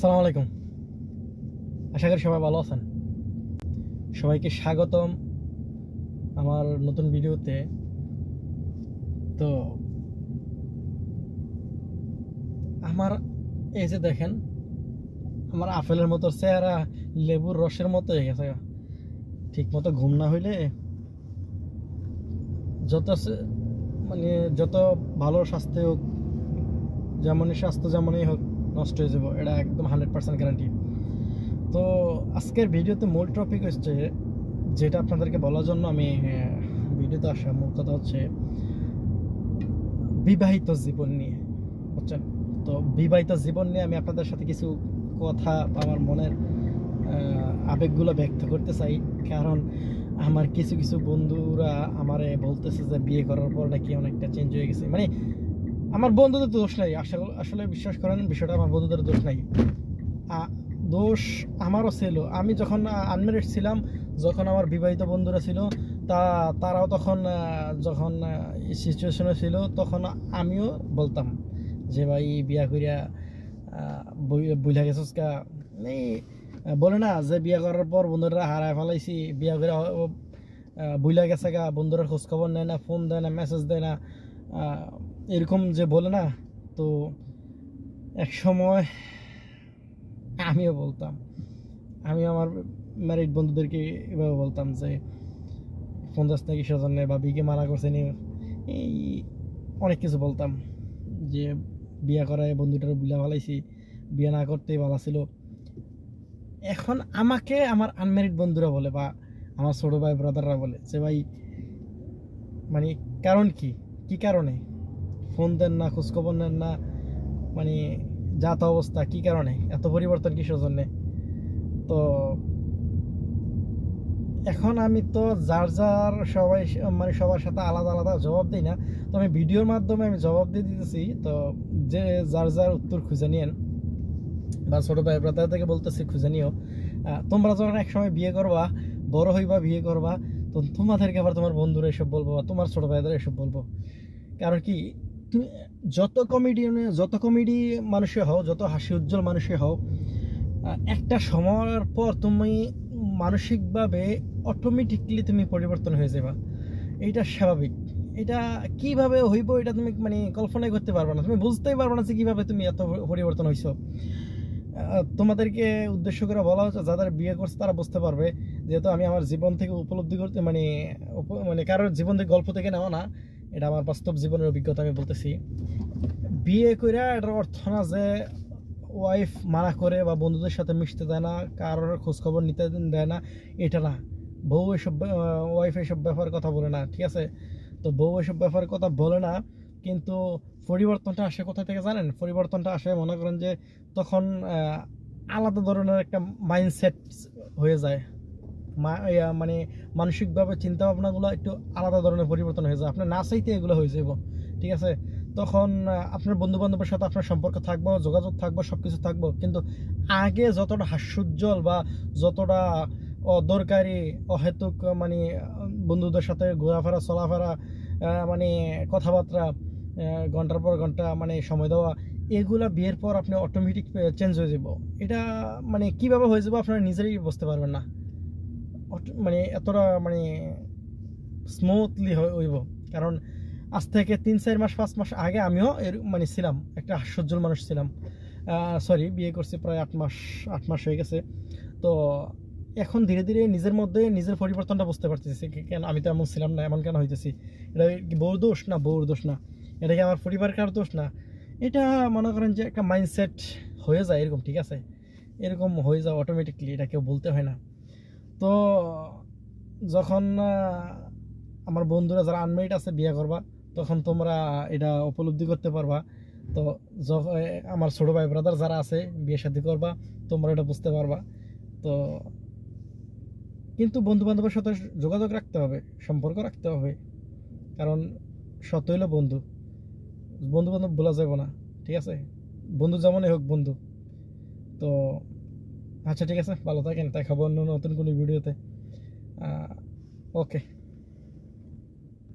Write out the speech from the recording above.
আসসালামু আলাইকুম। আশা করি সবাই ভালো আছেন। সবাইকে স্বাগতম আমার নতুন ভিডিওতে। তো আমার এই যে দেখেন, আমার আপেলের মতো চেহারা লেবুর রসের মতো হয়ে গেছে। ঠিক মতো ঘুম না হইলে যত মানে যত ভালো স্বাস্থ্য হোক, যেমনই স্বাস্থ্য যেমনই হোক, নষ্ট হয়ে যাব, এটা একদম 100% গ্যারান্টি। তো আজকের ভিডিওতে মূল টপিক হচ্ছে, যেটা আপনাদেরকে বলার জন্য আমি ভিডিওতে আসা, মূল কথা হচ্ছে বিবাহিত জীবন নিয়ে, বুঝছেন? তো বিবাহিত জীবন নিয়ে আমি আপনাদের সাথে কিছু কথা বা আমার মনের আবেগগুলো ব্যক্ত করতে চাই। কারণ আমার কিছু কিছু বন্ধুরা আমারে বলতেছে যে বিয়ে করার পর নাকি অনেকটা চেঞ্জ হয়ে গেছে। মানে আমার বন্ধুদের দোষ নাই, আসলে আসলে বিশ্বাস করেন, বিষয়টা আমার বন্ধুদের দোষ নাই। দোষ আমারও ছিল। আমি যখন আনমেরিড ছিলাম, যখন আমার বিবাহিত বন্ধুরা ছিল, তারাও তখন যখন সিচুয়েশনে ছিল, তখন আমিও বলতাম যে ভাই বিয়া করিয়া বুঝা গেছিস কা। এই বলে না যে বিয়া করার পর বন্ধুরা হারায় ফেলাইছি, বিয়া করে বুঝলা গেছে গা, বন্ধুরা খোঁজখবর নেয় না, ফোন দেয় না, মেসেজ দেয় না, এরকম যে বলে না। তো এক সময় আমিও বলতাম, আমি আমার ম্যারিড বন্ধুদেরকে এভাবে বলতাম যে ফোন দাস নাকি সেজন্য, বা বিকে মানা করছে নি, এই অনেক কিছু বলতাম যে বিয়া করায় বন্ধুটার বুলা ভালাইছি, বিয়ে না করতেই ভালো ছিল। এখন আমাকে আমার আনম্যারিড বন্ধুরা বলে, বা আমার ছোট ভাই ব্রাদাররা বলে যে ভাই, মানে কারণ কি, কি কারণে ফোন দেন না, খোঁজখবর নেন না, মানে যাতা অবস্থা, কি কারণে এত পরিবর্তন কিসের জন্যে? তো এখন আমি তো যার যার সবাই, মানে সবার সাথে আলাদা আলাদা জবাব দিই না। তো আমি ভিডিওর মাধ্যমে আমি জবাব দিয়ে দিতেছি। তো যে যার যার উত্তর খুঁজে নিয়েন, বা ছোটো ভাই ব্রাদার থেকে বলতেছি খুঁজে নিও। তোমরা যখন এক সময় বিয়ে করবা, বড় হইবা, বিয়ে করবা, তো তোমাদেরকে আবার তোমার বন্ধুরা এসব বলবো, বা তোমার ছোটো ভাইদের এসব বলবো। কারণ কি, তুমি যত কমেডি মানুষে হও, যত হাসি উজ্জ্বল মানুষে হও, একটা সময়ের পর তুমি মানসিকভাবে অটোমেটিকলি তুমি পরিবর্তন হয়ে যাবা। এইটা স্বাভাবিক। এটা কিভাবে হইব, এটা তুমি মানে কল্পনাই করতে পারবে না, তুমি বুঝতেই পারবে না যে কিভাবে তুমি এত পরিবর্তন হইছো। তোমাদেরকে উদ্দেশ্য করে বলা হচ্ছে, যাদের বিয়ে করছে তারা বুঝতে পারবে। যেহেতু আমি আমার জীবন থেকে উপলব্ধি করতে, মানে মানে কারোর জীবন থেকে, গল্প থেকে নেওয়া না, এটা আমার বাস্তব জীবনের অভিজ্ঞতা আমি বলতেছি। বিয়ে করে এটার অর্থ না যে ওয়াইফ মানা করে বা বন্ধুদের সাথে মিশতে দেয় না, কারোর খোঁজখবর নিতে দেয় না, এটা না। বউ এসব, ওয়াইফ এসব ব্যাপারের কথা বলে না, ঠিক আছে? তো বউ এসব ব্যাপারের কথা বলে না, কিন্তু পরিবর্তনটা আসে কোথা থেকে জানেন? পরিবর্তনটা আসে, মনে করেন যে তখন আলাদা ধরনের একটা মাইন্ডসেট হয়ে যায়। মানে মানসিকভাবে চিন্তা ভাবনাগুলো একটু আলাদা ধরনের পরিবর্তন হয়ে যায়, আপনার না চাইতে এগুলো হয়ে যাব, ঠিক আছে? তখন আপনার বন্ধু বান্ধবের সাথে আপনার সম্পর্ক থাকবো, যোগাযোগ থাকবো, সব কিছু থাকবো, কিন্তু আগে যতটা হাস্যোজ্জ্বল বা যতটা অদরকারি, অহেতুক, মানে বন্ধুদের সাথে ঘোরাফেরা, চলাফেরা, মানে কথাবার্তা, ঘন্টার পর ঘন্টা মানে সময় দেওয়া, এগুলা বিয়ের পর আপনি অটোমেটিক চেঞ্জ হয়ে যাব। এটা মানে কিভাবে হয়ে যাবো আপনারা নিজেরাই বুঝতে পারবেন না। মানে এতটা মানে স্মুথলি হইব। কারণ আজ থেকে 3-4 মাস 5 মাস আগে আমিও মানে ছিলাম একটা হাস্যোজ্জ্বল মানুষ ছিলাম। সরি, বিয়ে করছি প্রায় 8 মাস হয়ে গেছে। তো এখন ধীরে ধীরে নিজের মধ্যে নিজের পরিবর্তনটা বুঝতে পারতেছি, কেন আমি তো এমন ছিলাম না, এমন কেন হইতেছি। এটা কি বউর দোষ? না, বউর দোষ না। এটা কি আমার পরিবারকার দোষ? না। এটা মনে করেন যে একটা মাইন্ডসেট হয়ে যায় এরকম, ঠিক আছে? এরকম হয়ে যায় অটোমেটিকলি, এটা কেউ বলতে হয় না। তো যখন আমার বন্ধুরা যারা আনমেরিড আছে বিয়ে করবা, তখন তোমরা এটা উপলব্ধি করতে পারবা। তো যখন আমার ছোট ভাই ব্রাদার যারা আছে বিয়ে শাদী করবা, তোমরা এটা বুঝতে পারবা। তো কিন্তু বন্ধু বান্ধবের সাথে যোগাযোগ রাখতে হবে, সম্পর্ক রাখতে হবে। কারণ সত হইলো বন্ধু, বন্ধু বান্ধব বলা যাবে না, ঠিক আছে? বন্ধু যেমনই হোক বন্ধু। তো আচ্ছা, ঠিক আছে, ভালো থাকেন, তাই খাবো অন্য নতুন কোনো ভিডিওতে। ওকে।